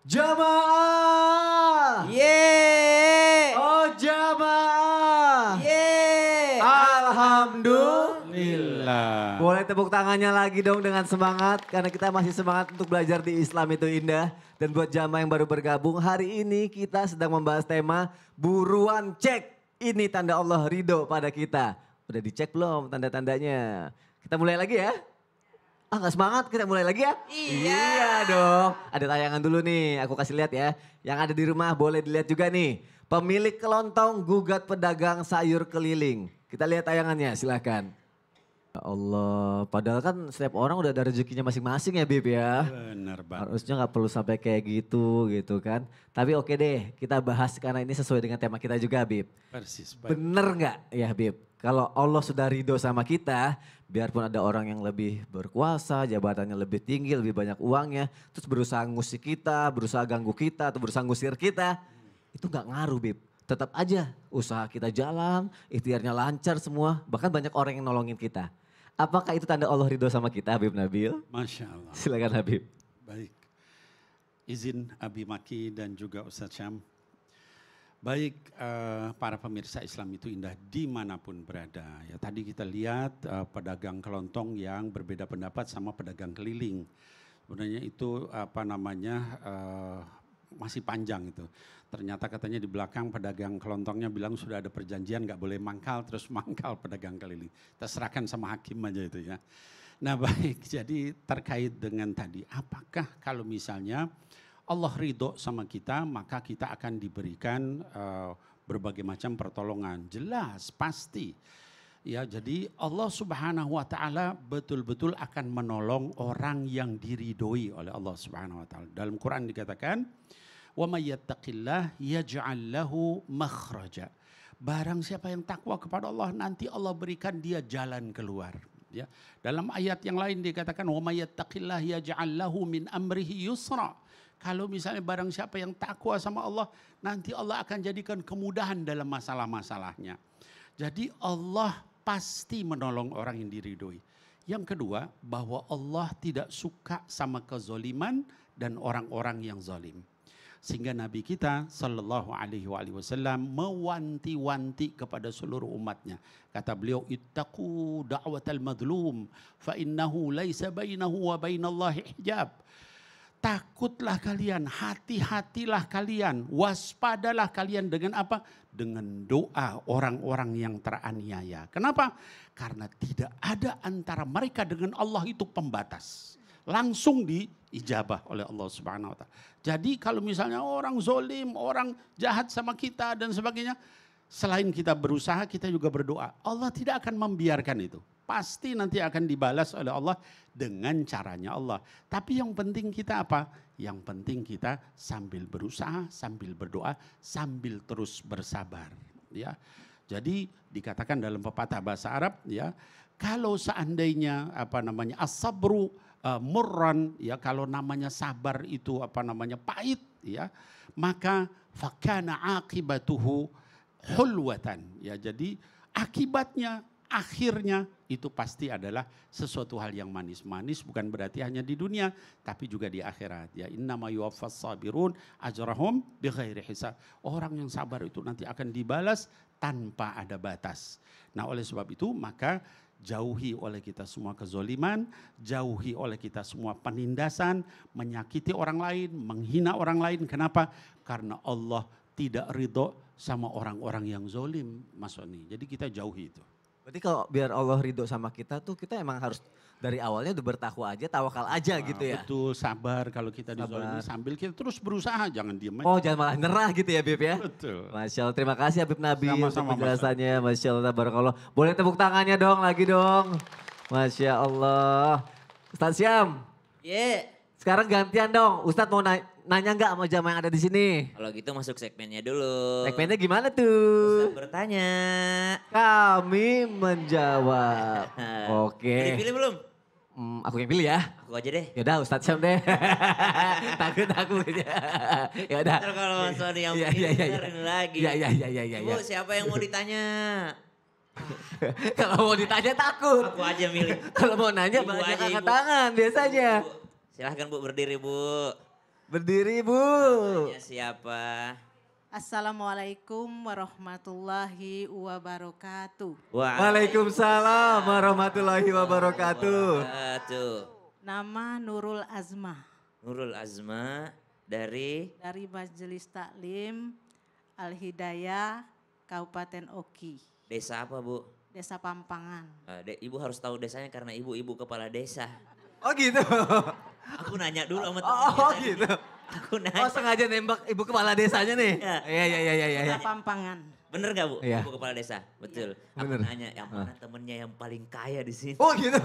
Jamaah. Yeay. Oh jamaah. Yeay. Alhamdulillah. Boleh tepuk tangannya lagi dong dengan semangat. Karena kita masih semangat untuk belajar di Islam itu indah. Dan buat jamaah yang baru bergabung, hari ini kita sedang membahas tema buruan cek. Ini tanda Allah ridho pada kita. Udah dicek belum tanda-tandanya? Kita mulai lagi ya. Ah gak semangat, kita mulai lagi ya? Iya dong. Ada tayangan dulu nih, aku kasih lihat ya. Yang ada di rumah boleh dilihat juga nih. Pemilik kelontong gugat pedagang sayur keliling. Kita lihat tayangannya, silahkan. Ya Allah, padahal kan setiap orang udah ada rezekinya masing-masing ya Bib ya. Benar banget. Harusnya gak perlu sampai kayak gitu kan. Tapi oke deh, kita bahas karena ini sesuai dengan tema kita juga Bib. Persis. Baik. Bener gak ya Bib? Kalau Allah sudah ridho sama kita, biarpun ada orang yang lebih berkuasa, jabatannya lebih tinggi, lebih banyak uangnya, terus berusaha ngusik kita, berusaha ganggu kita, atau berusaha ngusir kita, itu gak ngaruh Bib. Tetap aja usaha kita jalan, ikhtiarnya lancar semua, bahkan banyak orang yang nolongin kita. Apakah itu tanda Allah ridho sama kita Habib Nabil? Masya Allah. Silakan Habib. Baik. Izin Abi Maki dan juga Ustaz Syam. Baik, para pemirsa Islam itu indah dimanapun berada. Ya tadi kita lihat pedagang kelontong yang berbeda pendapat sama pedagang keliling. Sebenarnya itu masih panjang itu. Ternyata katanya di belakang pedagang kelontongnya bilang sudah ada perjanjian nggak boleh mangkal, terus mangkal pedagang keliling. Kita serahkan sama hakim aja itu ya. Nah baik, jadi terkait dengan tadi, apakah kalau misalnya Allah ridho sama kita, maka kita akan diberikan berbagai macam pertolongan. Jelas, pasti. Ya, jadi Allah Subhanahu wa taala betul-betul akan menolong orang yang diridhoi oleh Allah Subhanahu wa taala. Dalam Quran dikatakan, "Wa may yattaqillah yaj'al lahu makhraja." Barang siapa yang takwa kepada Allah, nanti Allah berikan dia jalan keluar. Ya. Dalam ayat yang lain dikatakan, "Wa may yattaqillah yaj'al lahu min amrihi yusra." Kalau misalnya barang siapa yang takwa sama Allah, nanti Allah akan jadikan kemudahan dalam masalah-masalahnya. Jadi Allah pasti menolong orang yang diridhoi. Yang kedua, bahwa Allah tidak suka sama kezoliman dan orang-orang yang zalim. Sehingga Nabi kita sallallahu alaihi wasallam mewanti-wanti kepada seluruh umatnya. Kata beliau, ittaqu da'watal madlum fa innahu laisa bainahu wa bainallahi hijab. Takutlah kalian, hati-hatilah kalian, waspadalah kalian dengan apa? Dengan doa orang-orang yang teraniaya. Kenapa? Karena tidak ada antara mereka dengan Allah itu pembatas. Langsung diijabah oleh Allah Subhanahu wa taala. Jadi kalau misalnya orang zolim, orang jahat sama kita dan sebagainya, selain kita berusaha, kita juga berdoa. Allah tidak akan membiarkan itu. Pasti nanti akan dibalas oleh Allah dengan caranya Allah. Tapi yang penting kita apa? Yang penting kita sambil berusaha, sambil berdoa, sambil terus bersabar. Ya, jadi dikatakan dalam pepatah bahasa Arab, ya, kalau seandainya as-sabru murran, ya, kalau namanya sabar itu pahit, ya, maka fakana akibatuhu hulwatan. Ya, jadi akibatnya, akhirnya itu pasti adalah sesuatu hal yang manis-manis, bukan berarti hanya di dunia tapi juga di akhirat. Ya, innama yuwaffas sabirun ajrahum bighairi hisab. Orang yang sabar itu nanti akan dibalas tanpa ada batas. Nah, oleh sebab itu maka jauhi oleh kita semua kezoliman, jauhi oleh kita semua penindasan, menyakiti orang lain, menghina orang lain. Kenapa? Karena Allah tidak ridho sama orang-orang yang zolim, Mas Oni. Jadi kita jauhi itu. Berarti kalau biar Allah ridho sama kita tuh kita emang harus dari awalnya udah bertakwa aja, tawakal aja gitu ya. Betul, sabar kalau kita dizolimi sambil kita terus berusaha, jangan diam aja. Oh jangan malah nyerah gitu ya Bib ya. Betul. Masya Allah, terima kasih Habib Nabil untuk Sama-sama, penjelasannya. Masya Allah, barakallah. Boleh tepuk tangannya dong, lagi dong. Masya Allah. Ustaz Syam. Yeah. Sekarang gantian dong, Ustadz mau nanya nggak sama jamaah yang ada di sini? Kalau gitu masuk segmennya dulu. Segmennya gimana tuh? Ustaz bertanya. Kami menjawab. Oke. Pilih belum? Aku yang pilih ya. Aku aja deh. Yaudah Ustadz Syam deh. Takut aku. Yaudah. Ntar kalau Mas Sony yang Iya, pilih, iya, iya. ntar ini lagi. Iya. Bu, siapa yang mau ditanya? Kalau mau ditanya takut. Aku aja milih. Kalau mau nanya Ibu banyak aja, angkat Ibu. tangan biasanya. Bu, silahkan Bu berdiri Bu. Berdiri Bu. Tanya siapa? Assalamualaikum warahmatullahi wabarakatuh. Waalaikumsalam warahmatullahi wabarakatuh. Wabarakatuh. Nama Nurul Azmah Nurul Azma dari dari Majelis Taklim Al-Hidayah Kabupaten Oki, desa apa Bu? Desa Pampangan. Ibu harus tahu desanya karena ibu kepala desa. Oh gitu. Aku nanya dulu sama Oh temennya. gitu. Aku Oh nanya. sengaja nembak ibu kepala desanya nih. Iya. Iya. Desa Pampangan. Bener gak Bu? Iya. Ibu kepala desa? Betul. Aku Bener. nanya yang mana temennya yang paling kaya di sini. Oh gitu.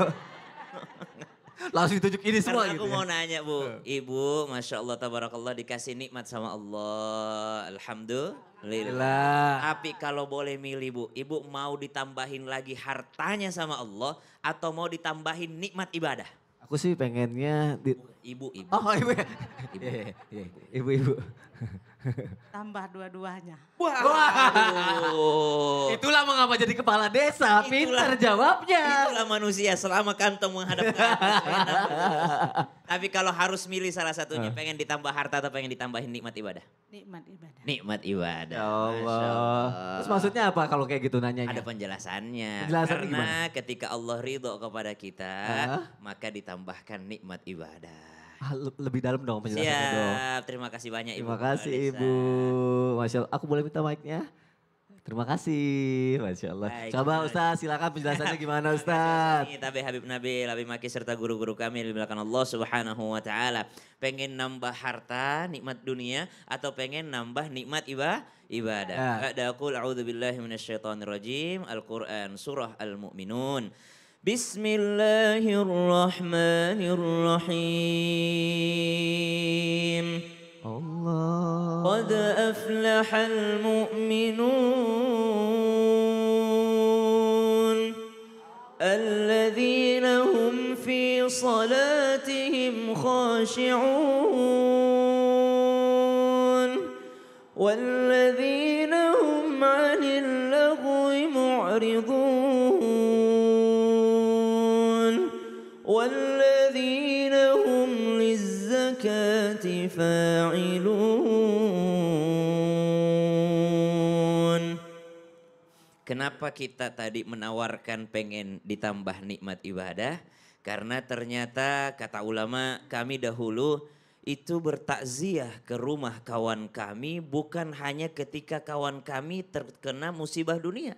Langsung ditunjuk ini semua Karena gitu aku ya. mau nanya Bu, Ibu Masya Allah Tabarakallah dikasih nikmat sama Allah. Alhamdulillah. Alhamdulillah. Tapi kalau boleh milih Bu, Ibu mau ditambahin lagi hartanya sama Allah atau mau ditambahin nikmat ibadah? Aku sih pengennya Ibu. Oh ibu ya. Ibu. Iya. Ibu. Tambah dua-duanya. Waduh. Itulah mengapa jadi kepala desa. Pintar jawabnya. Itulah manusia selama kantong menghadap ke atas. Tapi kalau harus milih salah satunya, pengen ditambah harta atau pengen ditambahin nikmat ibadah? Nikmat ibadah. Nikmat ibadah. Ya Masya Allah. Terus maksudnya apa kalau kayak gitu nanyanya? Ada penjelasannya. Penjelasannya Karena ketika Allah ridho kepada kita, Hah? maka ditambahkan nikmat ibadah. Lebih dalam dong penjelasannya dong. Siap, terima kasih banyak Ibu. Terima kasih Kepala Desa. Ibu. Masya Allah. Aku boleh minta mic-nya? Terima kasih. Masya Allah. Baik, Coba Mas. Ustaz silakan penjelasannya gimana Ustaz? Ini Tabe Habib Nabil, Habib Maki serta guru-guru kami yang dimuliakan Allah Subhanahu wa taala. Pengen nambah harta, nikmat dunia atau pengen nambah nikmat ibadah? Ada qul a'udzubillahi minasyaitonirrajim. Al-Qur'an surah Al-Mu'minun. Bismillahirrahmanirrahim. Allah. قد أفلح المؤمنون الذين هم في صلاتهم خاشعون والذين هم عن اللغو معرضون والذين هم للزكاة فاعلون. Kenapa kita tadi menawarkan pengen ditambah nikmat ibadah? Karena ternyata kata ulama kami dahulu itu bertakziah ke rumah kawan kami bukan hanya ketika kawan kami terkena musibah dunia.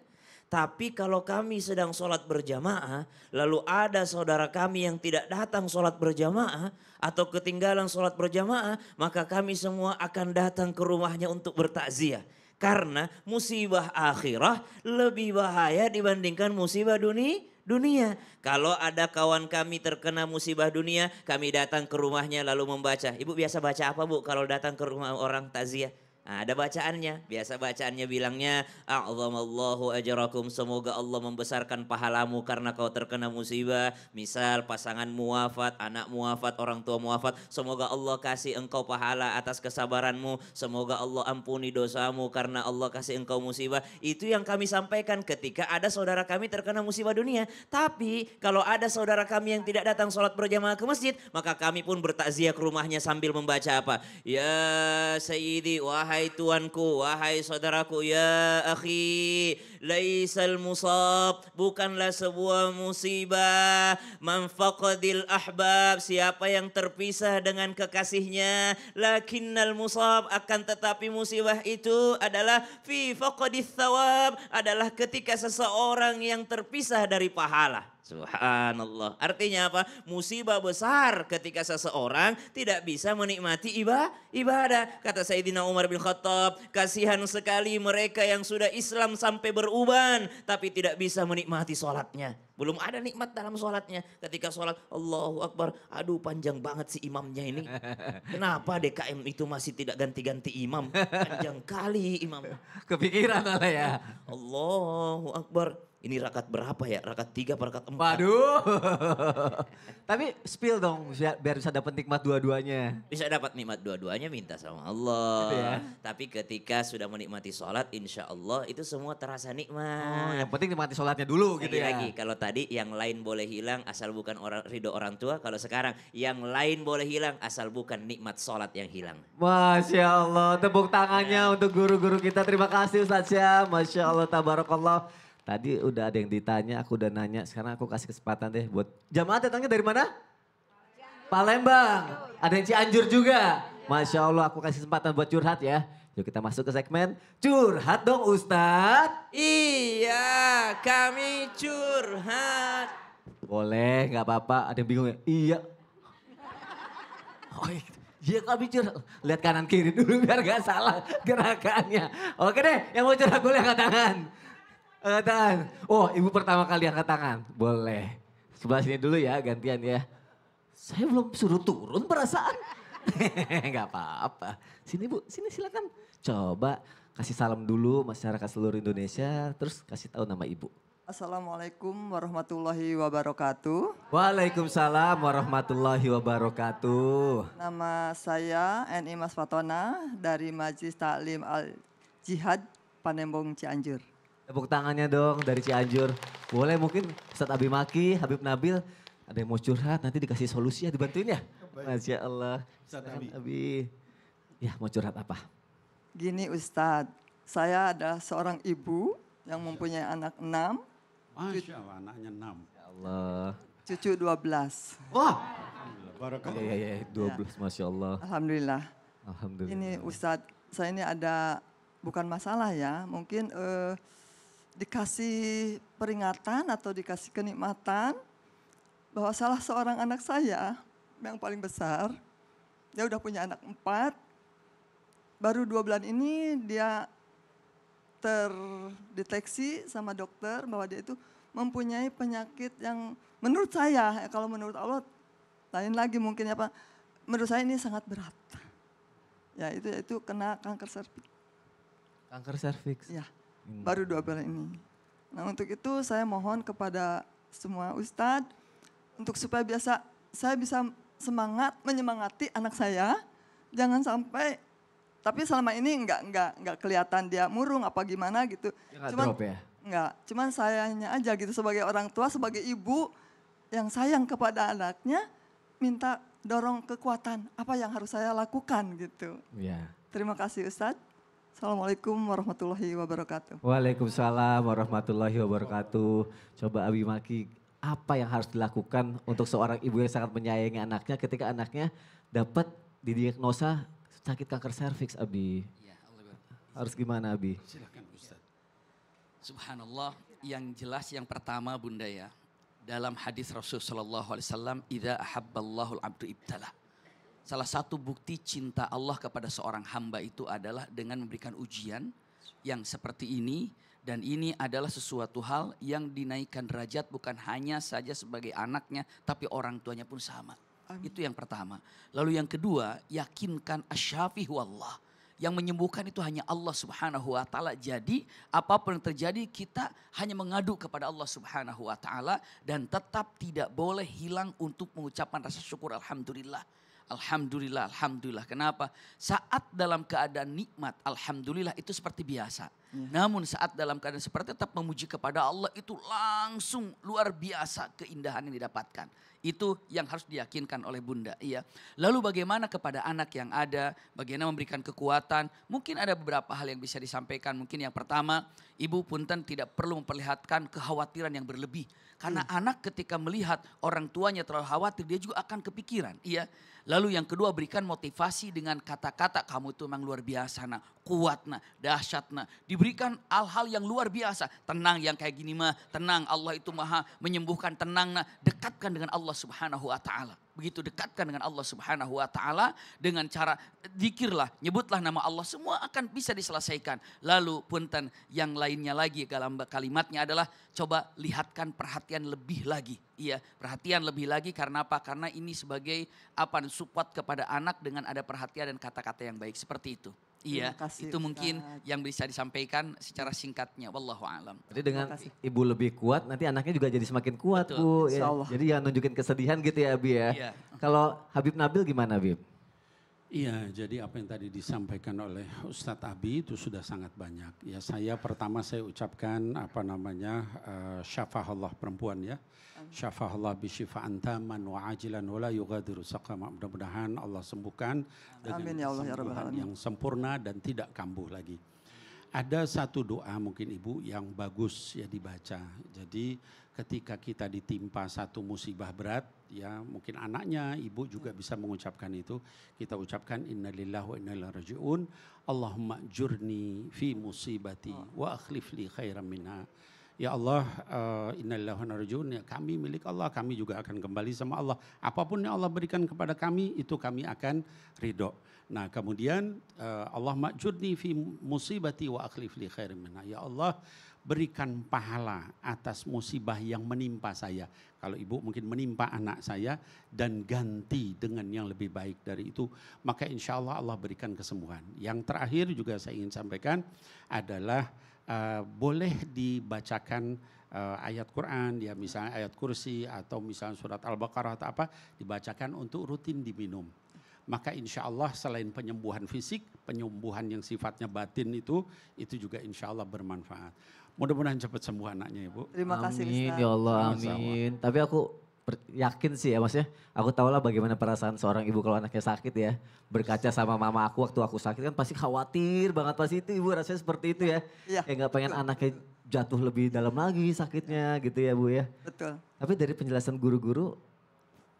Tapi kalau kami sedang sholat berjamaah, lalu ada saudara kami yang tidak datang sholat berjamaah atau ketinggalan sholat berjamaah, maka kami semua akan datang ke rumahnya untuk bertakziah. Karena musibah akhirah lebih bahaya dibandingkan musibah dunia. Kalau ada kawan kami terkena musibah dunia, kami datang ke rumahnya lalu membaca. Ibu biasa baca apa Bu kalau datang ke rumah orang takziah? Nah, ada bacaannya, biasa bacaannya bilangnya a'zamallahu ajrakum, semoga Allah membesarkan pahalamu karena kau terkena musibah. Misal pasanganmu wafat, anakmu wafat, orang tuamu wafat, semoga Allah kasih engkau pahala atas kesabaranmu. Semoga Allah ampuni dosamu karena Allah kasih engkau musibah. Itu yang kami sampaikan ketika ada saudara kami terkena musibah dunia. Tapi kalau ada saudara kami yang tidak datang sholat berjamaah ke masjid, maka kami pun bertakziah ke rumahnya sambil membaca apa? Ya Sayyidi, wahai tuanku, wahai saudaraku, ya akhi, laisal musab, bukanlah sebuah musibah, man faqadil ahbab, siapa yang terpisah dengan kekasihnya, lakinnal musab, akan tetapi musibah itu adalah fi faqadith thawab, adalah ketika seseorang yang terpisah dari pahala. Subhanallah. Artinya apa? Musibah besar ketika seseorang tidak bisa menikmati ibadah. Kata Sayyidina Umar bin Khattab, kasihan sekali mereka yang sudah Islam sampai beruban tapi tidak bisa menikmati sholatnya. Belum ada nikmat dalam sholatnya. Ketika sholat, Allahu Akbar, aduh panjang banget si imamnya ini. Kenapa DKM itu masih tidak ganti-ganti imam? Panjang kali imam. Kepikiran lah ya. Allahu Akbar. ini rakaat berapa ya? Rakaat 3 apa rakaat 4? Waduh. Tapi spill dong biar bisa dapat nikmat dua-duanya. Bisa dapat nikmat dua-duanya minta sama Allah. Gitu ya. Tapi ketika sudah menikmati sholat insya Allah itu semua terasa Oh, nikmat. yang penting nikmati sholatnya dulu gitu ya. Lagi-lagi kalau tadi yang lain boleh hilang asal bukan ridho orang tua. Kalau sekarang yang lain boleh hilang asal bukan nikmat sholat yang hilang. Masya Allah, tepuk tangannya untuk guru-guru kita. Terima kasih Ustaz Syam, Masya Allah, tabarakallah. Tadi udah ada yang ditanya, aku udah nanya. Sekarang aku kasih kesempatan deh buat jamaah datangnya dari mana? Palembang. Ada yang Cianjur juga. Masya Allah, aku kasih kesempatan buat curhat ya. Yuk kita masuk ke segmen curhat dong Ustadz. Iya, kami curhat. Boleh, nggak apa-apa. Ada yang bingung ya? Iya. Oh iya kami curhat. Lihat kanan kiri dulu biar gak salah gerakannya. Oke deh, yang mau curhat boleh angkat tangan. Angkat tangan. Oh ibu pertama kali angkat tangan. Boleh. Sebelah sini dulu ya gantian ya. Saya belum suruh turun perasaan. Gak apa-apa. Sini bu, sini silakan. Coba kasih salam dulu masyarakat seluruh Indonesia. Terus kasih tahu nama ibu. Assalamualaikum warahmatullahi wabarakatuh. Waalaikumsalam warahmatullahi wabarakatuh. Nama saya Eni Mas Fatona dari Majelis Taklim Al Jihad Panembong Cianjur. Tepuk tangannya dong dari Cianjur. Boleh mungkin Ustadz Abi Maki, Habib Nabil. Ada yang mau curhat nanti dikasih solusi ya dibantuin ya. Masya Allah. Ustadz Silakan, Abi. Abi. Ya mau curhat apa? Gini Ustadz, saya ada seorang ibu yang mempunyai anak 6, Masya Allah, anaknya 6. Ya Allah. cucu 12. Wah. Barakallah. Iya, 12 Masya Allah. Alhamdulillah. Alhamdulillah. Ini Ustadz, saya ini ada bukan masalah ya, mungkin dikasih peringatan atau dikasih kenikmatan bahwa salah seorang anak saya yang paling besar, dia udah punya anak 4, baru 2 bulan ini dia terdeteksi sama dokter bahwa dia itu mempunyai penyakit yang menurut saya, kalau menurut Allah lain lagi mungkin ya Pak, menurut saya ini sangat berat. Ya itu kena kanker serviks. Kanker serviks. Ya, baru 2 bulan ini. Nah untuk itu saya mohon kepada semua ustadz untuk supaya saya bisa menyemangati anak saya, jangan sampai. Tapi selama ini enggak kelihatan dia murung apa gimana gitu. Dia nggak drop ya? Enggak, cuman sayangnya aja gitu sebagai orang tua, sebagai ibu yang sayang kepada anaknya, minta dorong kekuatan apa yang harus saya lakukan gitu. Iya. Terima kasih Ustadz. Assalamualaikum warahmatullahi wabarakatuh. Waalaikumsalam warahmatullahi wabarakatuh. Coba Abi Maki, apa yang harus dilakukan untuk seorang ibu yang sangat menyayangi anaknya ketika anaknya dapat didiagnosa sakit kanker serviks, Abi? Ya, Allah. Harus gimana, Abi? Silakan Ustaz. Subhanallah, yang jelas yang pertama Bunda ya, dalam hadis Rasul sallallahu alaihi wasallam, "Idza ahabballahu al-'abdu ibtala." Salah satu bukti cinta Allah kepada seorang hamba itu adalah dengan memberikan ujian yang seperti ini, dan ini adalah sesuatu hal yang dinaikkan derajat bukan hanya saja sebagai anaknya tapi orang tuanya pun sama. Itu yang pertama. Lalu yang kedua, yakinkan asyafi huwallah. Yang menyembuhkan itu hanya Allah Subhanahu wa taala. Jadi apapun yang terjadi kita hanya mengadu kepada Allah Subhanahu wa taala dan tetap tidak boleh hilang untuk mengucapkan rasa syukur alhamdulillah. Alhamdulillah, alhamdulillah. Kenapa? Saat dalam keadaan nikmat, alhamdulillah itu seperti biasa. Namun saat dalam keadaan seperti tetap memuji kepada Allah itu langsung luar biasa keindahan yang didapatkan. Itu yang harus diyakinkan oleh Bunda. Iya. Lalu bagaimana kepada anak yang ada, bagaimana memberikan kekuatan. Mungkin ada beberapa hal yang bisa disampaikan. Mungkin yang pertama, ibu punten tidak perlu memperlihatkan kekhawatiran yang berlebih. Karena anak ketika melihat orang tuanya terlalu khawatir, dia juga akan kepikiran. Iya. Lalu yang kedua, berikan motivasi dengan kata-kata, kamu itu memang luar biasa nak, kuat nak, dahsyat nak. Diberikan hal-hal yang luar biasa. Tenang yang kayak gini mah, tenang Allah itu maha menyembuhkan, tenang nak. Dekatkan dengan Allah Subhanahu wa ta'ala. Begitu dekatkan dengan Allah Subhanahu wa ta'ala dengan cara zikirlah, nyebutlah nama Allah, semua akan bisa diselesaikan. Lalu punten yang lainnya lagi dalam kalimatnya adalah coba lihatkan perhatian lebih lagi. Iya, perhatian lebih lagi karena apa? Karena ini sebagai support kepada anak dengan ada perhatian dan kata-kata yang baik seperti itu. Iya, Terima kasih, itu mungkin Ustadz. yang bisa disampaikan secara singkatnya. Wallahu a'lam. Jadi dengan kasih. ibu lebih kuat, nanti anaknya juga jadi semakin kuat, Betul, Bu. insya Ya. Allah. Jadi jangan nunjukin kesedihan gitu ya, Abi ya. Iya. Kalau Habib Nabil gimana, Habib? Iya, jadi apa yang tadi disampaikan oleh Ustadz Abi itu sudah sangat banyak. Ya, pertama saya ucapkan syafa'allah perempuan ya. Syafa'allah bisyifa'an taman wa ajilan wa la yughadiru saqama. Mudah-mudahan Allah sembuhkan dengan Amin ya Allah ya Rabbal kesembuhan Alamin. yang sempurna dan tidak kambuh lagi. Ada satu doa mungkin Ibu yang bagus ya dibaca. Jadi ketika kita ditimpa satu musibah berat, ya mungkin anaknya, ibu juga bisa mengucapkan itu. Kita ucapkan innalillahi wa inna ilaihi raji'un. Allahumma jurni fi musibati wa akhlif li khairan minha. Ya Allah, innalillahi wa inna ilaihi raji'un. Ya, kami milik Allah, kami juga akan kembali sama Allah. Apapun yang Allah berikan kepada kami, itu kami akan ridho. Nah kemudian Allahumma jurni fi musibati wa akhlif li khairan minha. Ya Allah, berikan pahala atas musibah yang menimpa saya. Kalau ibu mungkin menimpa anak saya dan ganti dengan yang lebih baik dari itu, maka insya Allah Allah berikan kesembuhan. Yang terakhir juga saya ingin sampaikan adalah boleh dibacakan ayat Quran, ya misalnya ayat kursi atau misalnya surat Al-Baqarah atau apa, dibacakan untuk rutin diminum. Maka insya Allah selain penyembuhan fisik, penyembuhan yang sifatnya batin itu juga insya Allah bermanfaat. Mudah-mudahan cepat sembuh anaknya Ibu. Terima kasih Amin, Ustaz. ya Allah, Sama-sama. amin. Tapi aku yakin sih ya Mas ya, aku tahu lah bagaimana perasaan seorang ibu kalau anaknya sakit ya. Berkaca sama mama aku waktu aku sakit kan pasti khawatir banget, pasti itu ibu rasanya seperti itu ya. Iya, Kayak gak pengen anaknya jatuh lebih dalam lagi sakitnya gitu ya Bu ya. Betul. Tapi dari penjelasan guru-guru,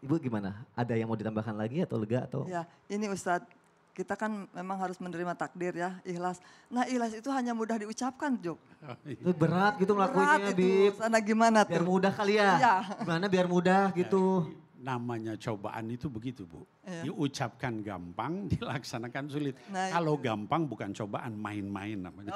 Ibu gimana? Ada yang mau ditambahkan lagi atau lega atau? Ya, ini Ustadz, kita kan memang harus menerima takdir ya, ikhlas. Nah ikhlas itu hanya mudah diucapkan, Jok. Itu berat gitu Berat ngelakuinnya, itu, Bib. sana gimana Biar tuh? mudah kali ya. Iya. Gimana biar mudah gitu. Namanya cobaan itu begitu Bu. Iya. Diucapkan gampang, dilaksanakan sulit. Nah, Kalau gampang bukan cobaan, main-main namanya.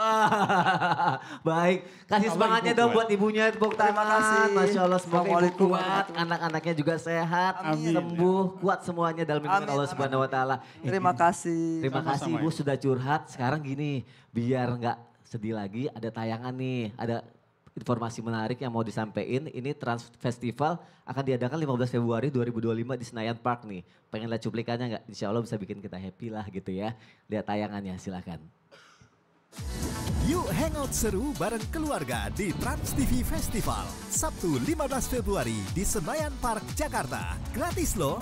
Baik, kasih Kalau semangatnya ibu dong kuat. buat ibunya, tepuk Terima tangan. kasih. Masya Allah, semoga ibu Assalamualaikum kuat, warahmatullahi anak-anaknya juga sehat, Amin. sembuh, kuat semuanya dalam lindungan Amin, Allah amin. Subhanahu Wa Taala. Terima kasih. Terima kasih Sama-sama, Ibu Ibu. sudah curhat. Sekarang gini, biar nggak sedih lagi, ada tayangan nih, ada informasi menarik yang mau disampaikan. Ini Trans Festival akan diadakan 15 Februari 2025 di Senayan Park nih. Pengen lihat cuplikannya nggak? Insya Allah bisa bikin kita happy lah gitu ya. Lihat tayangannya, silakan. Yuk hangout seru bareng keluarga di Trans TV Festival. Sabtu 15 Februari di Senayan Park, Jakarta. Gratis loh.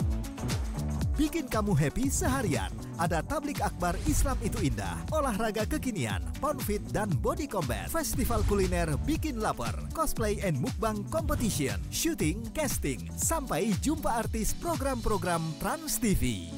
Bikin kamu happy seharian. Ada tablik akbar Islam itu indah, olahraga kekinian, pound-fit dan body combat. Festival kuliner bikin lapar, cosplay and mukbang competition, shooting, casting, sampai jumpa artis program-program Trans TV.